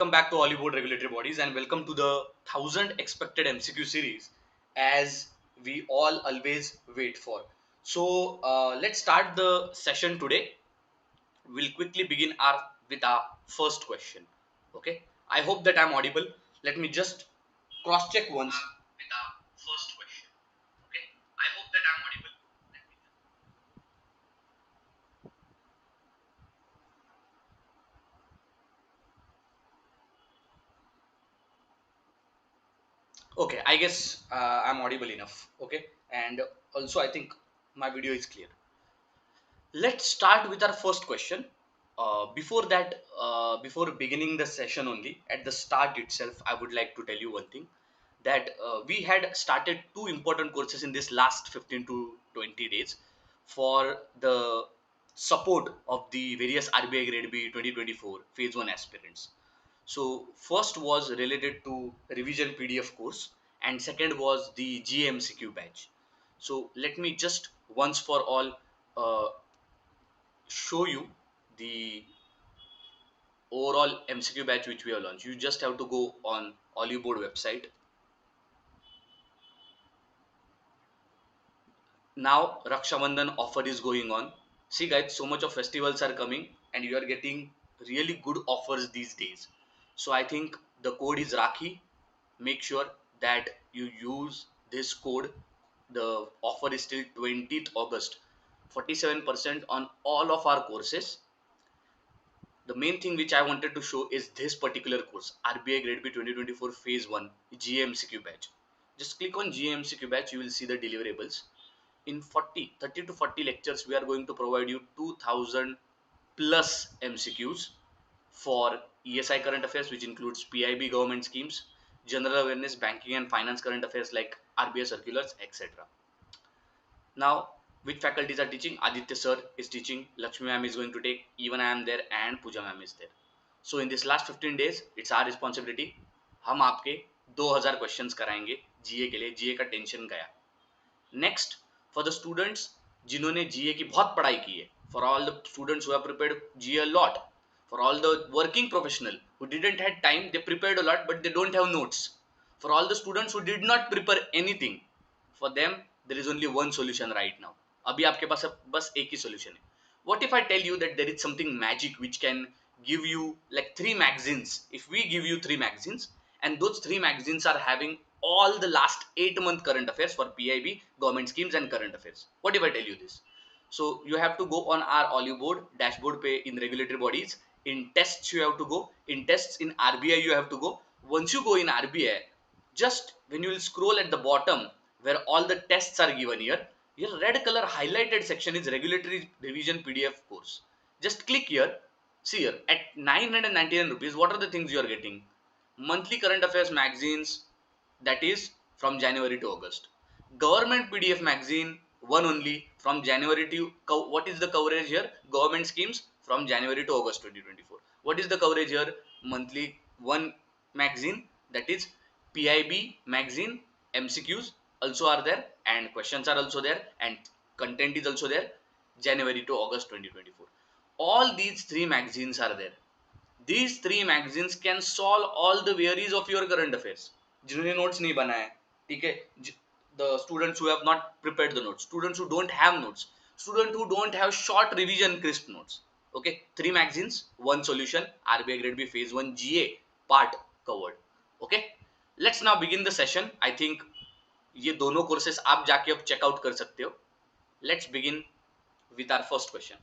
Welcome back to Oliveboard Regulatory Bodies and welcome to the 1000 expected MCQ series as we all always wait for. Let's start the session today. We'll quickly begin with our first question. Okay, I hope that I'm audible. Let me just cross check once. With our first question. Okay, I hope that I'm audible. Okay, I guess I'm audible enough. Okay, and also I think my video is clear. Let's start with our first question. Before that, before beginning the session only, at the start itself, I would like to tell you one thing that we had started two important courses in this last 15 to 20 days for the support of the various RBI Grade B 2024 Phase 1 aspirants. So, first was related to revision PDF course, and second was the GMCQ batch. So, let me just once for all show you the overall MCQ batch which we have launched. You just have to go on Oliveboard website. Now Raksha Bandhan offer is going on. See guys, so much of festivals are coming and you are getting really good offers these days. So I think the code is Rakhi. Make sure that you use this code. The offer is till 20th August. 47% on all of our courses. The main thing which I wanted to show is this particular course, RBI Grade B 2024 Phase 1 GMCQ batch. Just click on GMCQ batch, you will see the deliverables. In 30 to 40 lectures, we are going to provide you 2000 plus MCQs for ESI current affairs, which includes PIB government schemes, general awareness, banking and finance current affairs like RBI circulars, etc. Now, which faculties are teaching? Aditya sir is teaching, Lakshmi ma'am is going to take, even I am there, and Pooja ma'am is there. So in this last 15 days, it's our responsibility. हम आपके 2000 questions कराएंगे जीए के लिए. जीए का tension गया. Next, for the students जिन्होंने जीए की बहुत पढ़ाई की है, for all the students who have prepared GA a lot, for all the working professional who didn't had time, they prepared a lot but they don't have notes. For all the students who did not prepare anything, for them there is only one solution right now. अभी आपके पास बस एक ही solution है. What if I tell you that there is something magic which can give you like three magazines? If we give you three magazines and those three magazines are having all the last 8-month current affairs for PIB, government schemes and current affairs. What if I tell you this? So you have to go on our Oliveboard dashboard pay in regulatory bodies. In tests you have to go. In tests in RBI you have to go. Once you go in RBI, just when you will scroll at the bottom where all the tests are given here, your red color highlighted section is regulatory revision PDF course. Just click here. See here at 999 rupees. What are the things you are getting? Monthly current affairs magazines, that is from January to August. Government PDF magazine, one only from January to, what is the coverage here? Government schemes from January to August 2024. What is the coverage here? Monthly one magazine, that is PIB magazine. MCQs also are there and questions are also there and content is also there. January to August 2024. All these three magazines are there. These three magazines can solve all the queries of your current affairs. जिन्होंने notes नहीं बनाया, ठीक है, the students who have not prepared the notes, students who don't have notes, students who don't have short revision crisp notes. Okay, three magazines, one solution, RBI Grade B Phase 1 GA part covered. Okay, let's now begin the session. I think ये दोनों courses आप जाके अब check out कर सकते हो. Let's begin with our first question.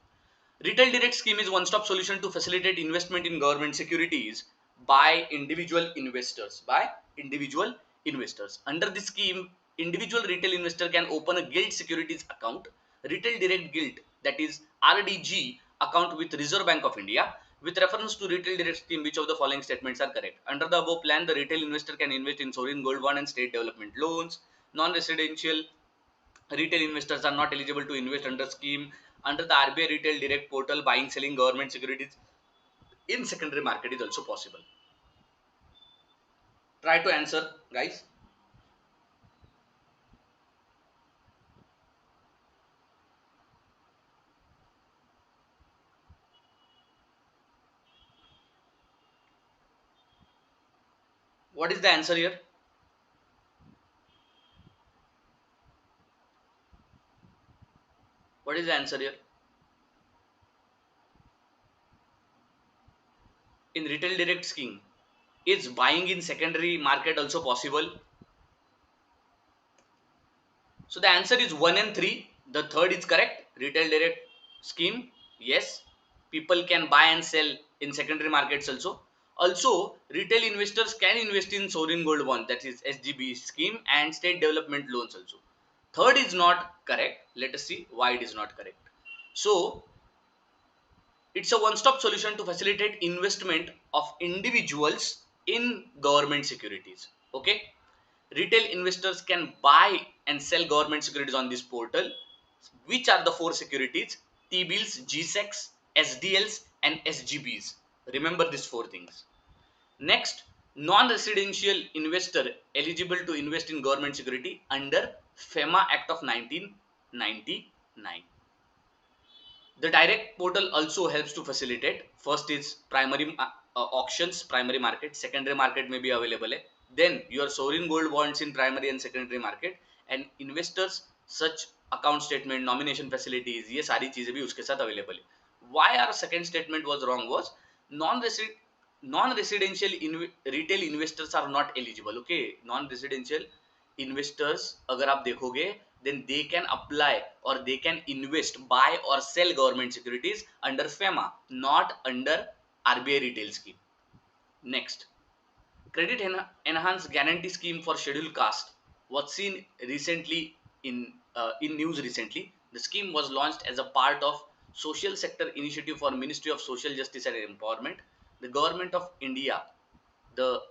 Retail direct scheme is one-stop solution to facilitate investment in government securities by individual investors. By individual investors. Under this scheme, individual retail investor can open a gilt securities account, retail direct gilt, that is RDG account with Reserve Bank of India. With reference to retail direct scheme, which of the following statements are correct? Under the above plan, the retail investor can invest in sovereign gold bond and state development loans. Non-residential retail investors are not eligible to invest under scheme. Under the RBI retail direct portal, buying selling government securities in secondary market is also possible. Try to answer, guys. What is the answer here? What is the answer here? In retail direct scheme, is buying in secondary market also possible? So the answer is 1 and 3. The third is correct. Retail direct scheme, yes, people can buy and sell in secondary markets also. Also, retail investors can invest in sovereign gold bond, that is SGB scheme, and state development loans also. Third is not correct. Let us see why it is not correct. So it's a one-stop solution to facilitate investment of individuals in government securities. Okay, retail investors can buy and sell government securities on this portal. Which are the four securities? T-bills, GSECs, SDLs, and SGBs. Remember these four things. Next, non-residential investor eligible to invest in government security under FEMA Act of 1999. The direct portal also helps to facilitate. First is primary auctions, primary market, secondary market may be available. Then your sovereign gold bonds in primary and secondary market, and investors such account statement, nomination facilities, ये सारी चीजें भी उसके साथ available है. Why our second statement was wrong was non-resident non-residential retail investors are not eligible. Okay, non-residential investors अगर आप देखोगे, then they can apply or they can invest, buy or sell government securities under FEMA, not under RBI retail scheme. Next, credit enhanced guarantee scheme for scheduled caste was seen recently in news recently. The scheme was launched as a part of social sector initiative for Ministry of Social Justice and Empowerment. The government of India, the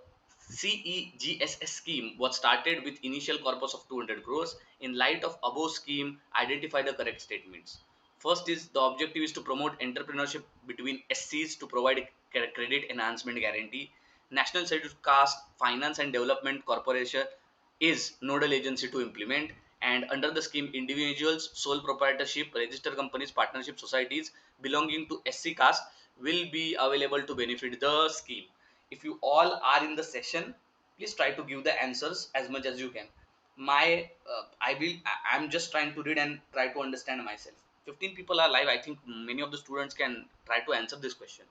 CEGSS scheme was started with initial corpus of 200 crores. In light of above scheme, identify the correct statements. First is the objective is to promote entrepreneurship between SCs to provide credit enhancement guarantee. National Scheduled Caste Finance and Development Corporation is nodal agency to implement. And under the scheme, individuals, sole proprietorship, registered companies, partnership societies belonging to SC caste will be available to benefit the scheme. If you all are in the session, please try to give the answers as much as you can. I'm just trying to read and try to understand myself. 15 people are live. I think many of the students can try to answer this question.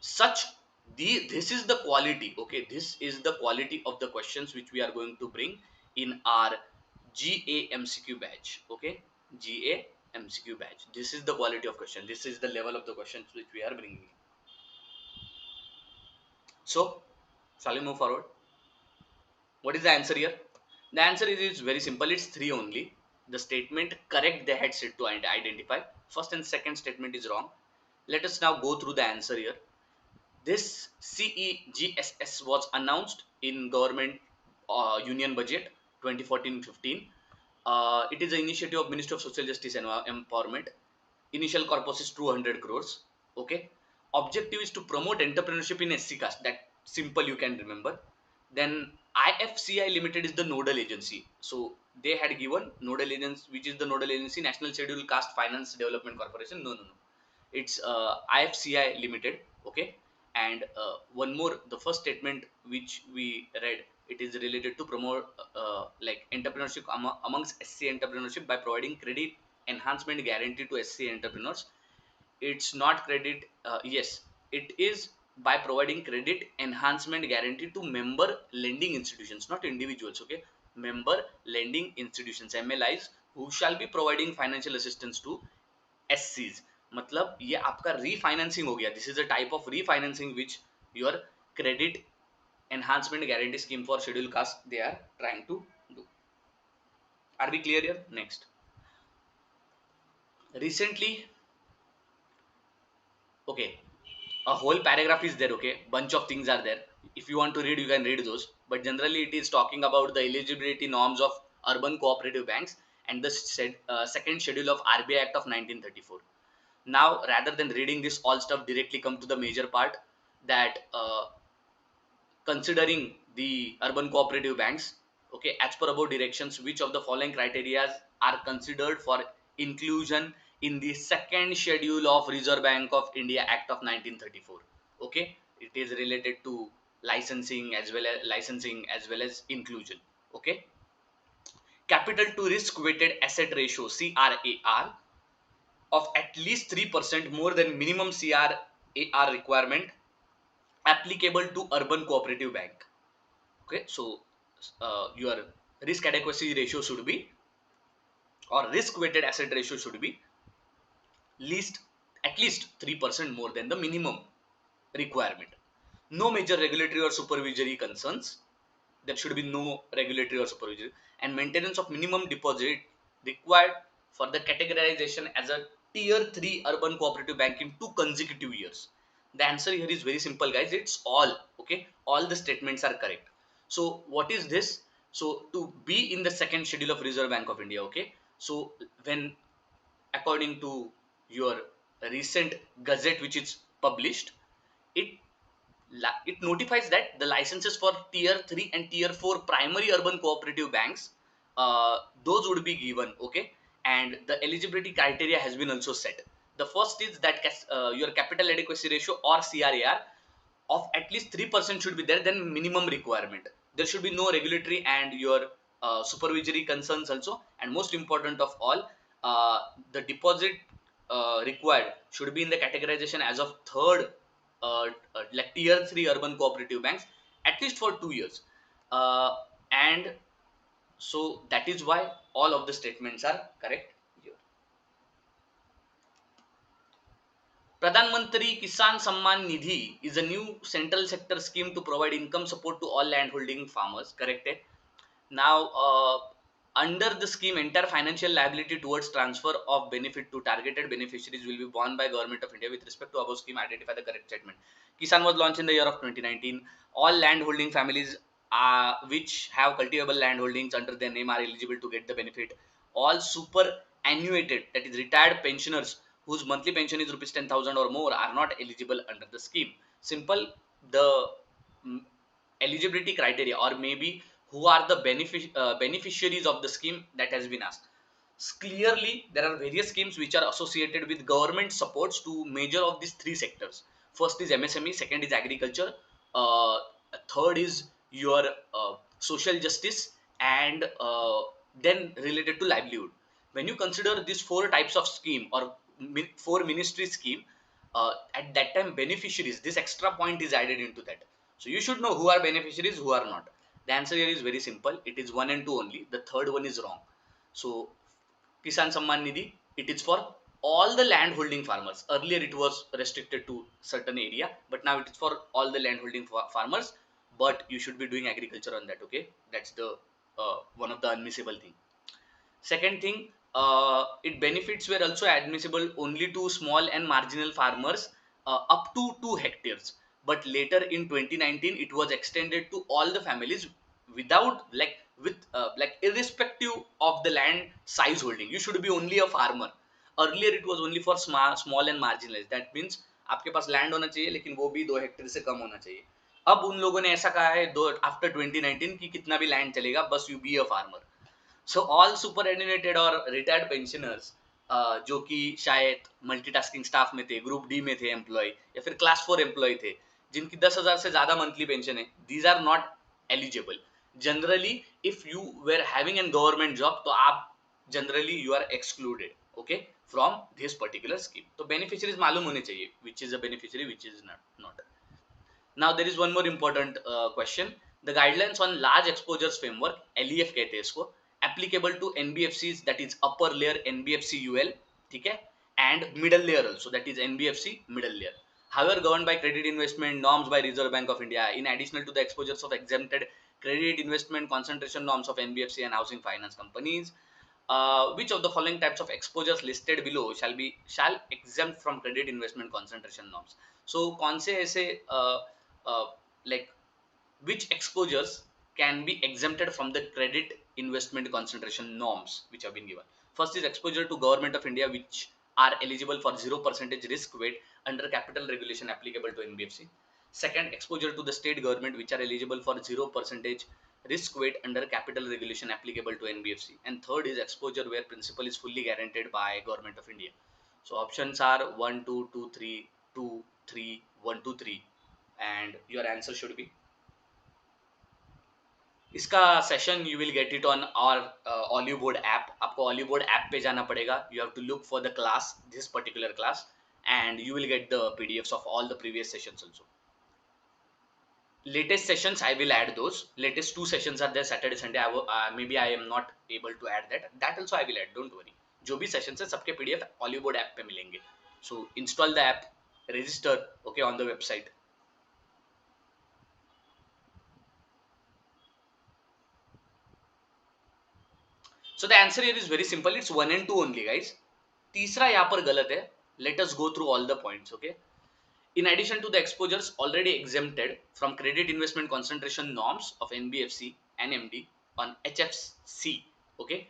Such this is the quality. Okay, this is the quality of the questions which we are going to bring in our GA batch. Okay, GA batch. This is the quality of question. This is the level of the questions which we are bringing. So, shall we move forward? What is the answer here? The answer is very simple. It's three only. The statement correct they had said to identify. First and second statement is wrong. Let us now go through the answer here. This CEGSS was announced in government union budget 2014-15. It is an initiative of Ministry of Social Justice and Empowerment. Initial corpus is 200 crores. Okay. Objective is to promote entrepreneurship in SC caste. That simple you can remember. Then IFCI Limited is the nodal agency. So they had given nodal agency, which is the nodal agency, National Scheduled Caste Finance Development Corporation. No. It's IFCI Limited. Okay. And one more, the first statement which we read, it is related to promote like entrepreneurship amongst SC entrepreneurship by providing credit enhancement guarantee to SC entrepreneurs. It's not credit, yes, it is by providing credit enhancement guarantee to member lending institutions, not individuals. Okay, member lending institutions, MLIs, who shall be providing financial assistance to SCs. मतलब ये आपका refinancing हो गया. This is a type of refinancing which your credit enhancement guarantee scheme for scheduled caste they are trying to do. Are we clear here? Next, recently, okay, a whole paragraph is there. Okay, bunch of things are there. If you want to read, you can read those, but generally it is talking about the eligibility norms of urban cooperative banks and the second schedule of RBI Act of 1934. Now, rather than reading this all stuff, directly come to the major part, that considering the urban cooperative banks. Okay, as per above directions, which of the following criteria are considered for inclusion in the second schedule of Reserve Bank of India Act of 1934? Okay, It is related to licensing as well as inclusion. Okay. Capital to risk weighted asset ratio CRAR of at least 3% more than minimum CRAR requirement applicable to urban cooperative bank. Okay, so your risk adequacy ratio should be, or risk weighted asset ratio should be least at least 3% more than the minimum requirement. No major regulatory or supervisory concerns. There should be no regulatory or supervisory, and maintenance of minimum deposit required for the categorization as a tier 3 urban cooperative bank in 2 consecutive years. The answer here is very simple, guys. It's all okay. All the statements are correct. So what is this? So to be in the second schedule of Reserve Bank of India, okay. So when, according to your recent gazette which is published, it it notifies that the licenses for tier 3 and tier 4 primary urban cooperative banks, those would be given, okay. And the eligibility criteria has been also set. The first is that your capital adequacy ratio or CRAR of at least 3% should be there than minimum requirement. There should be no regulatory and your supervisory concerns also. And most important of all, the deposit required should be in the categorization as of third, like tier 3 urban cooperative banks, at least for 2 years. And so that is why all of the statements are correct here. Pradhan Mantri Kisan Samman Nidhi is a new central sector scheme to provide income support to all landholding farmers. Correct? Now, under the scheme, entire financial liability towards transfer of benefit to targeted beneficiaries will be borne by Government of India. With respect to above scheme, identify the correct statement. Kisan was launched in the year of 2019. All landholding families which have cultivable land holdings under their name are eligible to get the benefit. All superannuated, that is retired pensioners whose monthly pension is rupees 10,000 or more, are not eligible under the scheme. Simple. The mm, eligibility criteria, or maybe who are the beneficiaries of the scheme, that has been asked. Clearly, there are various schemes which are associated with government supports to major of these three sectors. First is MSME, second is agriculture, uh, third is your social justice, and then related to livelihood. When you consider these four types of scheme, or four ministry scheme, at that time beneficiaries, this extra point is added into that. So you should know who are beneficiaries, who are not. The answer here is very simple. It is one and two only. The third one is wrong. So Kisan Samman Nidhi, it is for all the land holding farmers. Earlier it was restricted to certain area, but now it is for all the land holding farmers. But you should be doing agriculture on that. Okay, that's the one of the unmissable thing. Second thing, it benefits were also admissible only to small and marginal farmers up to 2 hectares. But later in 2019, it was extended to all the families without, like, with like irrespective of the land size holding. You should be only a farmer. Earlier it was only for small and marginalized. That means आपके पास land होना चाहिए लेकिन वो भी 2 hectare से कम होना चाहिए. अब उन लोगों ने ऐसा कहा है दो आफ्टर 2019 कि कितना भी लैंड चलेगा, बस you be a farmer. So all superannuated और रिटायर्ड पेंशनर्स जो कि शायद मल्टीटास्किंग स्टाफ में थे, ग्रुप डी में थे एम्प्लॉय, या फिर क्लास 4 एम्प्लॉय थे, जिनकी 10,000 से ज्यादा मंथली पेंशन है, these are not eligible. Generally if you were having an government job, तो आप generally you are excluded, okay, from this particular scheme. तो बेनिफिशियरीज मालूम होने चाहिए which is a beneficiary, which is not. Now there is one more important question. The guidelines on large exposures framework, LEF कहते हैं इसको, applicable to NBFCs, that is upper layer NBFC UL, ठीक है, and middle layer also, that is NBFC middle layer. However, governed by credit investment norms by Reserve Bank of India, in addition to the exposures of exempted credit investment concentration norms of NBFC and housing finance companies, which of the following types of exposures listed below shall exempt from credit investment concentration norms. So कौन से ऐसे uh, like which exposures can be exempted from the credit investment concentration norms which have been given. First is exposure to government of India, which are eligible for 0% risk weight under capital regulation applicable to NBFC. Second, exposure to the state government, which are eligible for 0% risk weight under capital regulation applicable to NBFC. And third is exposure where principal is fully guaranteed by government of India. So options are 1 2 2 3 2 3 1 2 3, and your answer should be. इसका session you will get it on our Oliveboard app. आपको Oliveboard app पे जाना पड़ेगा. You have to look for the class, this particular class, and you will get the PDFs of all the previous sessions also. Latest sessions I will add those. Latest two sessions are there, Saturday Sunday. Maybe I am not able to add that also I will add, don't worry. जो भी sessions है सबके PDF Oliveboard app पे मिलेंगे. So install the app, register, okay, on the website. So the answer here is very simple. It's 1 and 2 only, guys. तीसरा यहाँ पर गलत है. Let us go through all the points, okay? In addition to the exposures already exempted from credit investment concentration norms of NBFC and MD on HFC, okay,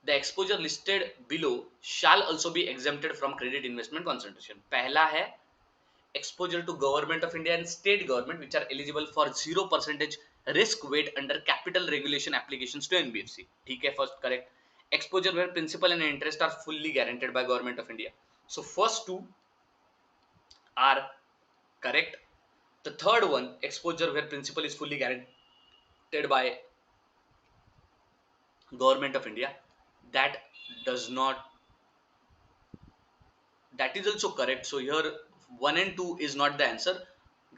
the exposure listed below shall also be exempted from credit investment concentration. पहला है exposure to government of India and state government which are eligible for 0% risk weight under capital regulation applications to NBFC. ठीक है, first correct. Exposure where principal and interest are fully guaranteed by government of India. So first two are correct. The third one, exposure where principal is fully guaranteed by government of India, that does not, that is also correct. So here 1 and 2 is not the answer,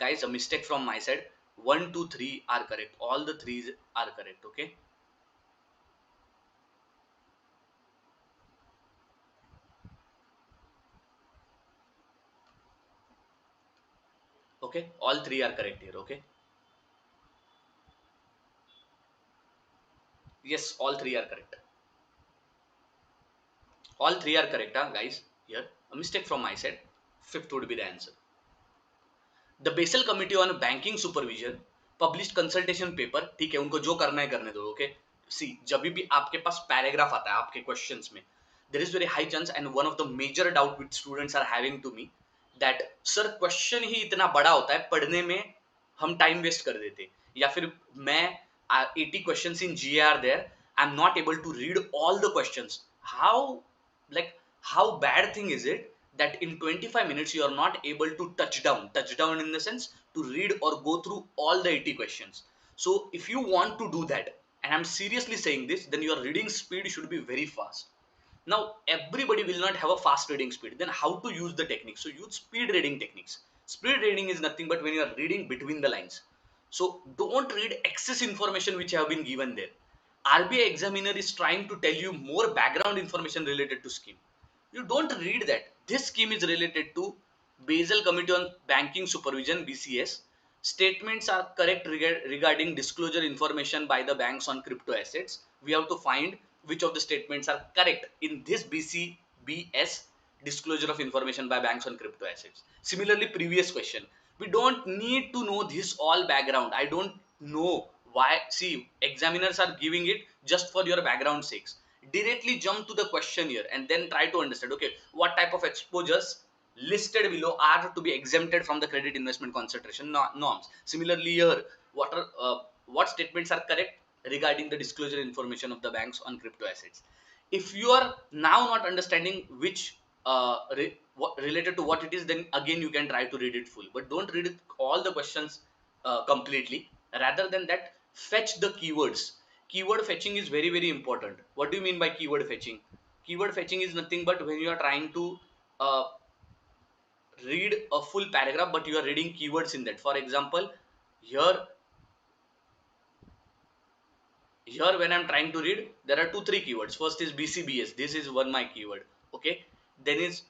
guys. A mistake from my side. 1 2 3 are correct. All the threes are correct, okay. Okay, all three are correct here, okay. Yes, all three are correct. All three are correct, guys. Here a mistake from my side. Fifth would be the answer. The Basel Committee on Banking Supervision published consultation paper. ठीक है, उनको जो करना है करने दो, okay. See, जब भी आपके पास पैराग्राफ आता है आपके क्वेश्चंस में, there is very high chance and one of the major doubt which students are having to me that sir question ही इतना बड़ा होता है, पढ़ने में हम टाइम वेस्ट कर देते, या फिर मैं 80 questions in GA are there, I'm not able to read all the questions. How, like, how bad thing is it that in 25 minutes you are not able to touch down in the sense to read or go through all the 80 questions. So if you want to do that, and I'm seriously saying this, then your reading speed should be very fast. Now everybody will not have a fast reading speed, then how to use the techniques? So use speed reading techniques. Speed reading is nothing but when you are reading between the lines. So don't read excess information which have been given there. RBI examiner is trying to tell you more background information related to scheme. You don't read that. This scheme is related to Basel Committee on Banking Supervision, BCS. Statements are correct regarding disclosure information by the banks on crypto assets. We have to find which of the statements are correct in this BCBS, disclosure of information by banks on crypto assets. Similarly, previous question. We don't need to know this all background. I don't know why. See, examiners are giving it just for your background sakes. Directly jump to the question here and then try to understand, okay, what type of exposures listed below are to be exempted from the credit investment concentration norms. Similarly here, what statements are correct regarding the disclosure information of the banks on crypto assets. If you are now not understanding which related to what it is, then again you can try to read it full, but don't read it all the questions completely. Rather than that, fetch the keywords. Keyword fetching is very very important. What do you mean by keyword fetching? Keyword fetching is nothing but when you are trying to uh, read a full paragraph but you are reading keywords in that. For example, here when I'm trying to read, there are 2 3 keywords. First is BCBS, this is one my keyword, okay. Then is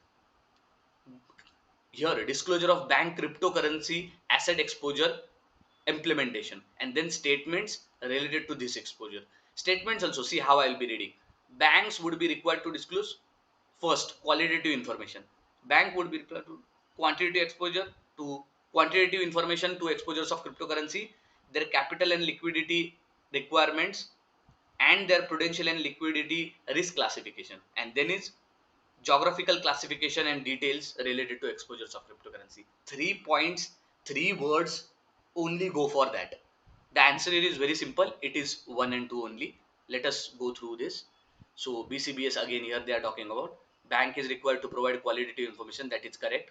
here disclosure of bank cryptocurrency asset exposure implementation, and then statements related to this exposure. Statements also, see how I'll be reading. Banks would be required to disclose first qualitative information. Bank would be required to quantitative exposure to quantitative information to exposures of cryptocurrency, their capital and liquidity requirements, and their prudential and liquidity risk classification. And then is geographical classification and details related to exposures of cryptocurrency. 3 points, 3 words, only go for that. The answer here is very simple. It is 1 and 2 only. Let us go through this. So BCBS, again here they are talking about bank is required to provide qualitative information, that is correct.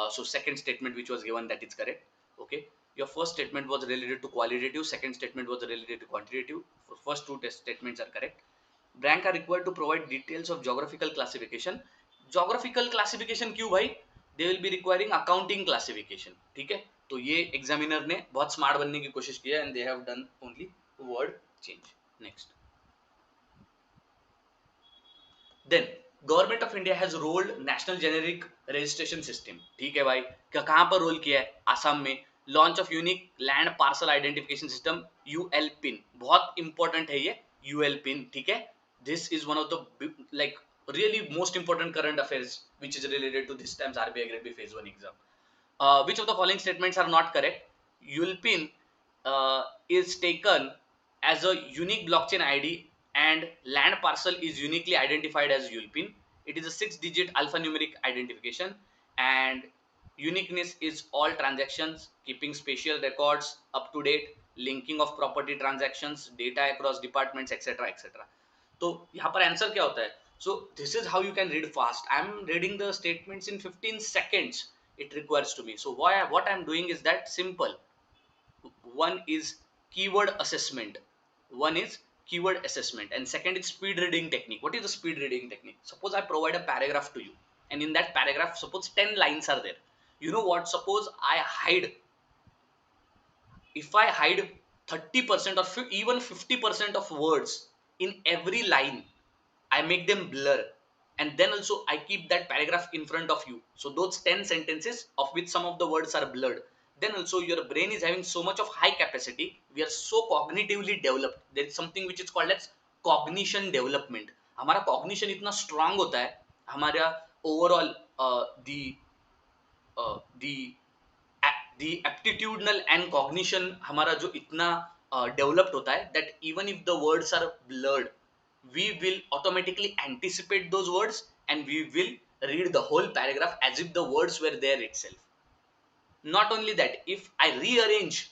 So second statement which was given, that is correct, okay. your first statement was related to qualitative, second statement was related to quantitative. First two test statements are correct. Bank are required to provide details of geographical classification. Geographical classification क्यों भाई? They will be requiring accounting classification. ठीक है, तो ये examiner ने बहुत smart बनने की कोशिश की है and they have done only word change. Next. Then government of India has rolled national generic registration system. ठीक है भाई, कहां पर रोल किया है? आसाम में. Launch of unique land parcel identification system UL PIN, बहुत इंपॉर्टेंट है ये यूएल पिन. ठीक है, this is one of the like really most important current affairs which is related to this time's RBI Grade B phase 1 exam. Which of the following statements are not correct? ULPIN is taken as a unique blockchain ID and land parcel is uniquely identified as ULPIN. It is a 6-digit alphanumeric identification and uniqueness is all transactions, keeping spatial records up to date, linking of property transactions, data across departments, etc. etc. तो यहाँ पर answer क्या होता है? So this is how you can read fast. I am reading the statements in 15 seconds it requires to me. So what I am doing is that simple. One is keyword assessment. One is keyword assessment and second is speed reading technique. What is the speed reading technique? Suppose I provide a paragraph to you and in that paragraph suppose 10 lines are there. You know what? Suppose I hide, if I hide 30% or even 50% of words in every line, I make them blur and then also I keep that paragraph in front of you. So those 10 sentences of which some of the words are blurred, then also your brain is having so much of high capacity. We are so cognitively developed. There is something which is called as cognition development. हमारा cognition इतना strong होता है, हमारा overall the the aptitudinal and cognition हमारा जो इतना developed होता है that even if the words are blurred, we will automatically anticipate those words and we will read the whole paragraph as if the words were there itself. Not only that, if I rearrange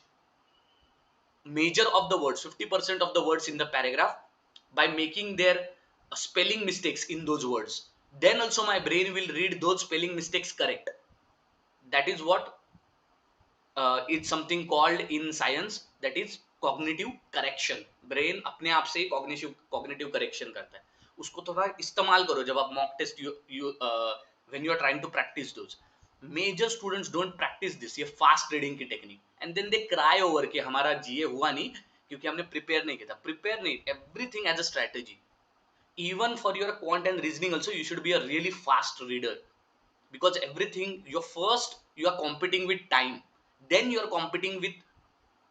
major of the words, 50% of the words in the paragraph by making their spelling mistakes in those words, then also my brain will read those spelling mistakes correct. That is what it's something called in science, that is cognitive correction. Brain अपने आप से cognitive correction करता है. उसको थोड़ा इस्तेमाल करो जब आप mock test when you are trying to practice those. Major students don't practice this, ये fast reading की technique, and then they cry over कि हमारा GA हुआ नहीं क्योंकि हमने prepare नहीं किया था. Prepare नहीं, everything as a strategy. Even for your quant and reasoning also you should be a really fast reader, because everything you are competing with time, then you are competing with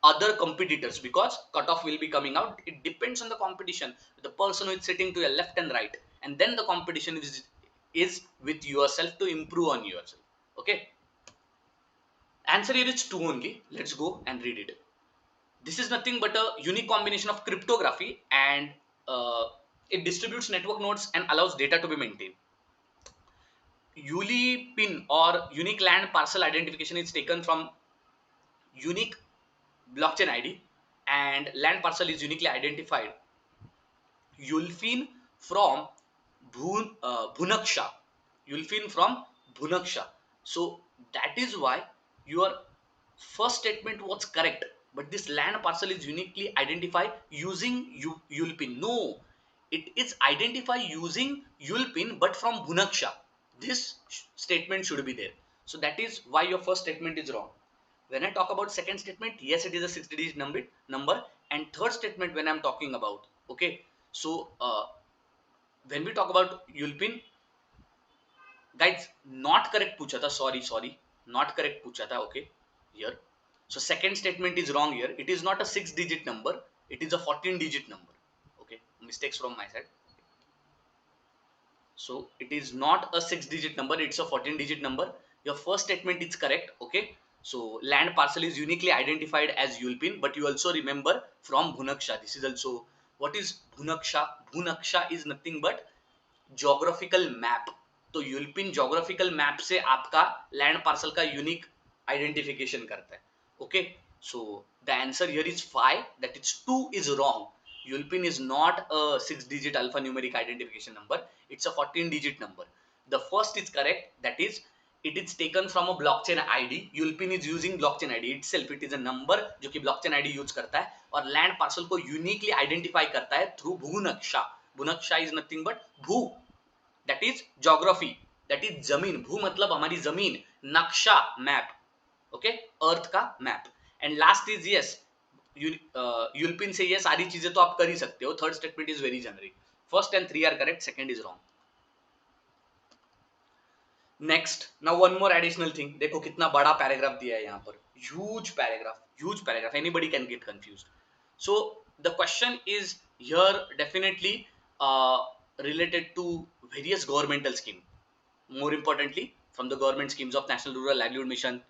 other competitors because cutoff will be coming out. It depends on the competition, the person who is sitting to your left and right, and then the competition is with yourself to improve on yourself. Okay, answer here is 2 only. Let's go and read it. This is nothing but a unique combination of cryptography and it distributes network nodes and allows data to be maintained. ULPIN or unique land parcel identification is taken from unique blockchain ID and land parcel is uniquely identified. ULPIN from Bhunaksha. ULPIN from Bhunaksha. So that is why your first statement was correct, but this land parcel is uniquely identified using ULPIN. No, it is identified using ULPIN but from Bhunaksha. This statement should be there. So that is why your first statement is wrong. When I talk about second statement, yes, it is a 6-digit number. And third statement when I'm talking about, okay. So when we talk about ULPIN, guys, not correct पूछा था, sorry, not correct पूछा था, okay, here. So second statement is wrong here. It is not a 6-digit number. It is a 14-digit number. Okay, mistakes from my side. So it is not a 6-digit number. It's a 14-digit number. Your first statement is correct. Okay. So land parcel is uniquely identified as ULPIN, but you also remember from Bhunaksha. This is also, what is Bhunaksha? Bhunaksha is nothing but geographical map. तो यूलपिन geographical map से आपका land parcel का unique identification करता है. Okay, so the answer here is 5. That is 2 is wrong. ULPIN is not a 6-digit alphanumeric identification number. It's a 14-digit number. The first is correct. That is it is taken from a blockchain ID. ULPIN is using blockchain ID itself. It is a number जो कि blockchain ID use करता है और land parcel को uniquely identify करता है through भू नक्शा. भू नक्शा is nothing but भू, that is geography, that is जमीन. भू मतलब हमारी जमीन, नक्शा map, okay, अर्थ का map. And last is yes, ULPIN से ये सारी चीजें तो आप कर ही सकते हो. Third statement is very generic. First and three are correct, second is wrong. Next, now one more additional thing. देखो कितना बड़ा पैराग्राफ दिया है यहाँ पर, huge paragraph, anybody can get confused. So the question is here definitely related to various governmental scheme, more importantly from the government schemes of National Rural Livelihood Mission,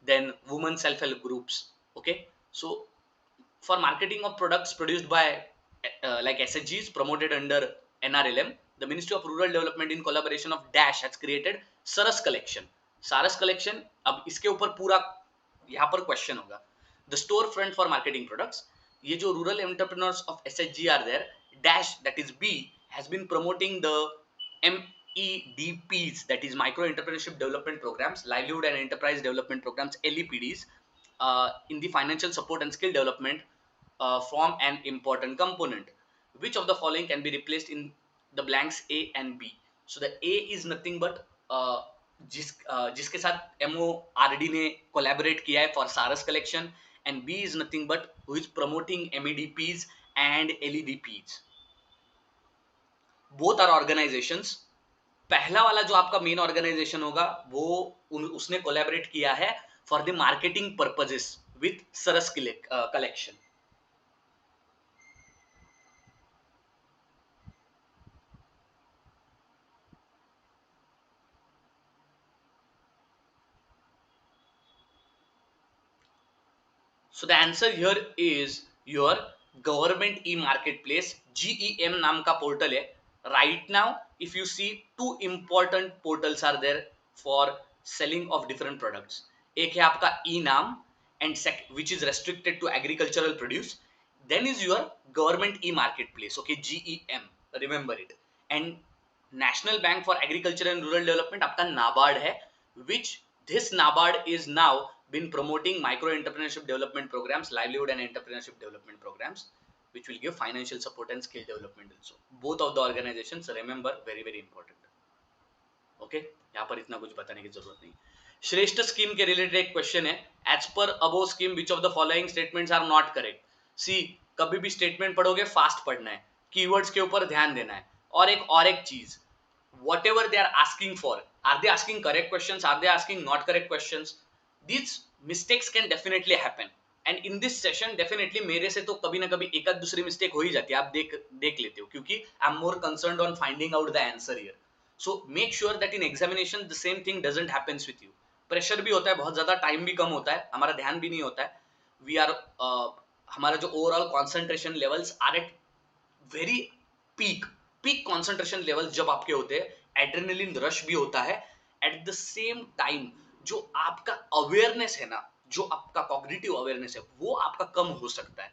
then women self-help groups. Okay, so for marketing of products produced by like SHGs promoted under NRLM, the Ministry of Rural Development in collaboration of Dash has created Saras collection. Saras collection, अब इसके ऊपर पूरा यहाँ पर question होगा. The store front for marketing products, ये जो rural entrepreneurs of SHG are there, dash that is B has been promoting the MEDPs, that is micro entrepreneurship development programs, livelihood and enterprise development programs, LEPDs, in the financial support and skill development form an important component. Which of the following can be replaced in the blanks A and B? So the A is nothing but जिसके साथ MORD ने collaborate किया है for Saras collection, and B is nothing but who is promoting MEDPs and LEDPs. Both are organisations. पहला वाला जो आपका main organisation होगा वो उसने कोलैबोरेट किया है for the marketing purposes with Saras collection. So the answer here is your government e-marketplace, GEM नाम का पोर्टल है. Right now, if you see, two important portals are there for selling of different products. एक है आपका e-नाम and which is restricted to agricultural produce. Then is your government e-marketplace, okay, GEM, remember it. And National Bank for Agriculture and Rural Development आपका NABARD है, which this NABARD is now been promoting micro entrepreneurship development programs, livelihood and entrepreneurship development programs, which will give financial support and skill development also. Both of the organizations, remember, very very important. Okay, यहाँ पर इतना कुछ बताने की जरूरत नहीं. श्रेष्ठ scheme के रिलेटेड एक क्वेश्चन है. As per above scheme which of the following statements are not correct. See, कभी भी स्टेटमेंट पढ़ोगे फास्ट पढ़ना है, कीवर्ड्स के ऊपर ध्यान देना है. और एक चीज, whatever they are asking for, are they asking correct questions, are they asking not correct questions? These mistakes can definitely happen, and in this session definitely मेरे से तो कभी ना कभी एक आध दूसरी मिस्टेक हो ही जाती है, आप देख लेते हो, क्योंकि I am more concerned on finding out the answer here. So make sure that in examination the same thing doesn't happens with you. Pressure भी होता है बहुत ज्यादा, टाइम भी कम होता है, हमारा ध्यान भी नहीं होता है. वी आर हमारा जो overall concentration levels are at very peak concentration level जब आपके होते हैं, एड्रेनलिन रश भी होता है. एट द सेम टाइम जो आपका अवेयरनेस है ना, जो आपका कॉग्निटिव अवेयरनेस है, वो आपका कम हो सकता है.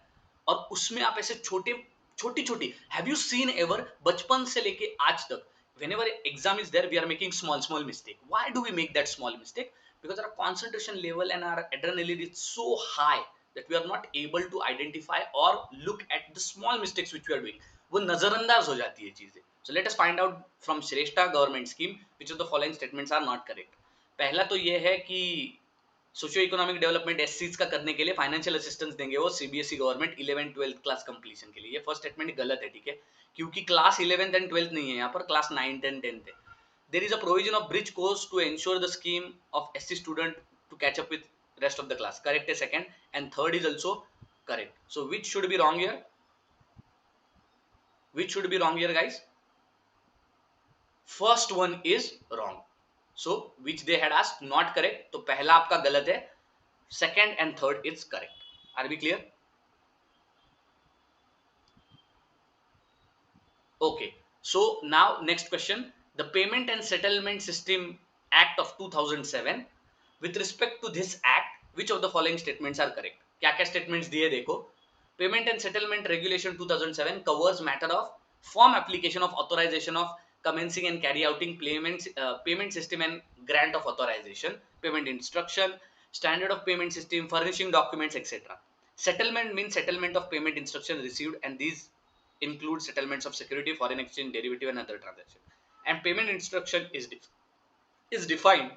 और उसमें आप ऐसे छोटी हैव यू सीन एवर, बचपन से लेके आज तक, whenever exam is there, we are making small mistake. Why do we make that small mistake? Because our concentration level and our adrenaline is so high that we are not able to identify or look at the small mistakes which we are doing. वो नजरअंदाज हो जाती है चीजें. So let us find out from SHRESHTA government scheme which of the following statements are not correct. पहला तो ये है कि सोशियो इकोनॉमिक डेवलपमेंट एससीज का करने के लिए फाइनेंशियल असिस्टेंस देंगे वो CBSE government 11th-12th class completion के लिए. ये फर्स्ट स्टेटमेंट गलत है, ठीक है, क्योंकि क्लास 11th and 12th नहीं है यहाँ पर, क्लास 9th and 10th है. There is a provision of bridge course to ensure the scheme of SC student to catch up with rest of the class. Correct है second, and third is also correct. So which should be wrong here? Which should be wrong here, guys? First one is wrong. So which they had asked not correct, तो पहला आपका गलत है, second and third is correct. Are we clear? Okay, so now next question. The Payment and Settlement System Act of 2007, with respect to this act, which of the following statements are correct? क्या क्या statements दिए देखो. Payment and Settlement Regulation 2007 covers matter of form application of authorization of commencing and carry outing payment system and grant of authorization, payment instruction, standard of payment system, furnishing documents, etc. Settlement means settlement of payment instruction received, and these include settlements of security, foreign exchange, derivative, and other transactions. And payment instruction is defined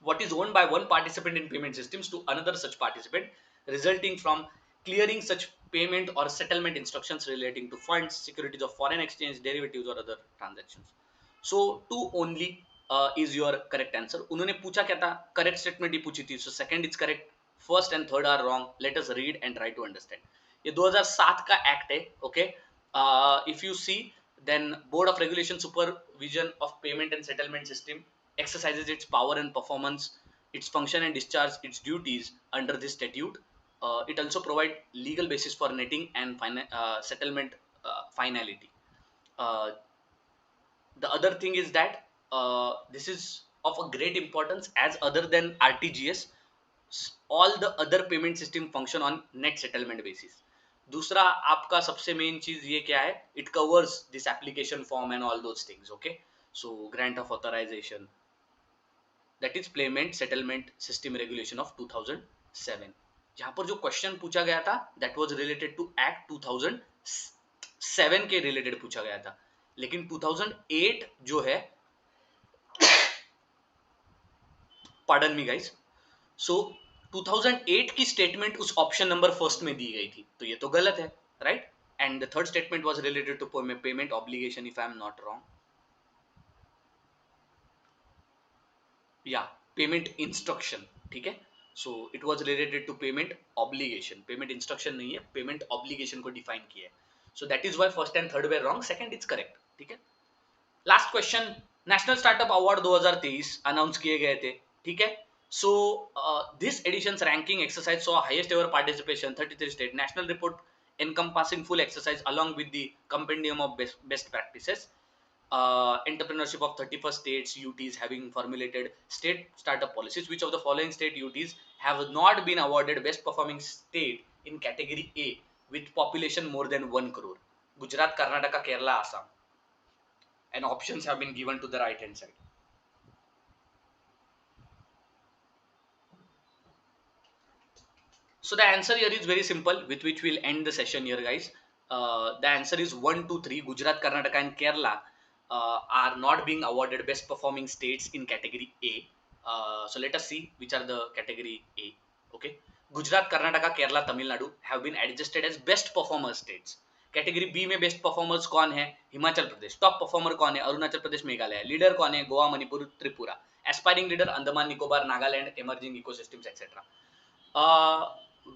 what is owned by one participant in payment systems to another such participant, resulting from clearing such payment or settlement instructions relating to funds, securities of foreign exchange, derivatives, or other transactions. So two only is your correct answer. उन्होंने पूछा क्या था? Correct statement ही पूछी थी. So second is correct. First and third are wrong. Let us read and try to understand. ये 2007 का act है. Okay. If you see, then Board of Regulation Supervision of Payment and Settlement System exercises its power and performance, its function and discharge its duties under this statute. It also provides legal basis for netting and settlement finality. Uh, the other thing is that this is of a great importance, as other than RTGS, all the other payment system function on net settlement basis. दूसरा आपका सबसे main चीज ये क्या है? It covers this application form and all those things. Okay, so grant of authorization, that is payment settlement system regulation of 2007. जहां पर जो क्वेश्चन पूछा गया था that was related to Act 2007 के रिलेटेड पूछा गया था, लेकिन 2008 जो है, pardon me guys, so 2008 की स्टेटमेंट उस ऑप्शन नंबर फर्स्ट में दी गई थी, तो ये तो गलत है, right? And the third statement was related to payment obligation, if I am not wrong, या पेमेंट इंस्ट्रक्शन, ठीक है? So it was related to payment obligation, payment instruction नहीं है, पेमेंट ऑब्लिगेशन को डिफाइन किया है. So that is why first and third were wrong, second is correct, ठीक है? Last question, national startup award 2023 announce किए गए थे, ठीक है? So this edition's ranking exercise saw highest ever participation, 33 state. National report encompassing full exercise along with the compendium of best practices. Entrepreneurship of 31 states UTs having formulated state startup policies. Which of the following state UTs have not been awarded best performing state in category A with population more than 1 crore? Gujarat, Karnataka, Kerala, Assam. And options have been given to the right hand side. So the answer here is very simple, with which we'll end the session here, guys. The answer is 1, 2, 3. Gujarat, Karnataka, and Kerala are not being awarded best performing states in category A. So let us see which are the category A. Okay, Gujarat, Karnataka, Kerala, Tamil Nadu have been adjusted as best performer states. Category B में best performers कौन है? Himachal Pradesh. Top performer कौन है? Arunachal Pradesh, Meghalaya. Leader कौन है? Goa, Manipur, Tripura. Aspiring leader Andaman Nicobar, Nagaland, emerging ecosystems, etcetera.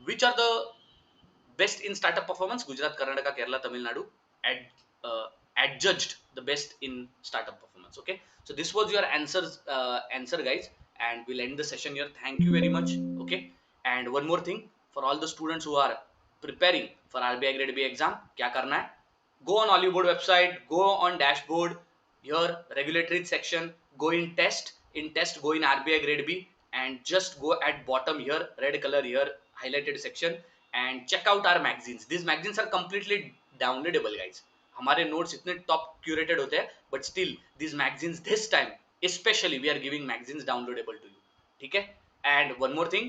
Which are the best in startup performance? Gujarat, Karnataka, Kerala, Tamil Nadu adjudged the best in startup performance. Okay, so this was your answer guys, and we'll end the session here. Thank you very much. Okay, and one more thing, for all the students who are preparing for RBI Grade B exam, क्या करना है? Go on Oliveboard website, go on dashboard, here regulatory section, go in test, go in RBI Grade B, and just go at bottom here, red color here, highlighted section, and check out our magazines. These magazines are completely downloadable guys. हमारे notes इतने top curated होते हैं, but still these magazines this time especially we are giving magazines downloadable to you, ठीक है? And one more thing,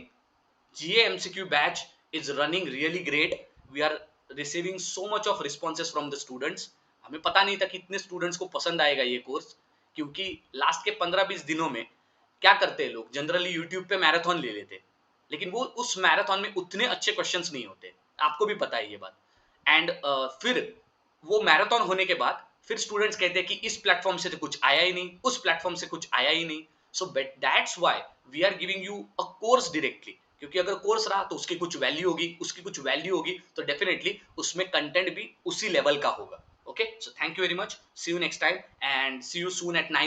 GA MCQ batch is running really great. We are receiving so much of responses from the students. हमें पता नहीं था कितने students को पसंद आएगा ये कोर्स, क्योंकि लास्ट के 15-20 दिनों में क्या करते हैं लोग, जनरली यूट्यूब पे मैराथन ले लेते, लेकिन वो उस मैराथन में उतने अच्छे क्वेश्चंस नहीं होते, आपको भी पता है ये बात. एंड फिर वो मैराथन होने के बाद फिर स्टूडेंट्स कहते हैं कि इस प्लेटफॉर्म से तो कुछ आया ही नहीं, उस प्लेटफॉर्म से कुछ आया ही नहीं. So that's why we are giving you a course directly, क्योंकि अगर कोर्स रहा तो उसकी कुछ वैल्यू होगी, उसकी कुछ वैल्यू होगी, तो डेफिनेटली उसमें कंटेंट भी उसी लेवल का होगा. Okay, so thank you very much, see you next time, and see you soon at 9.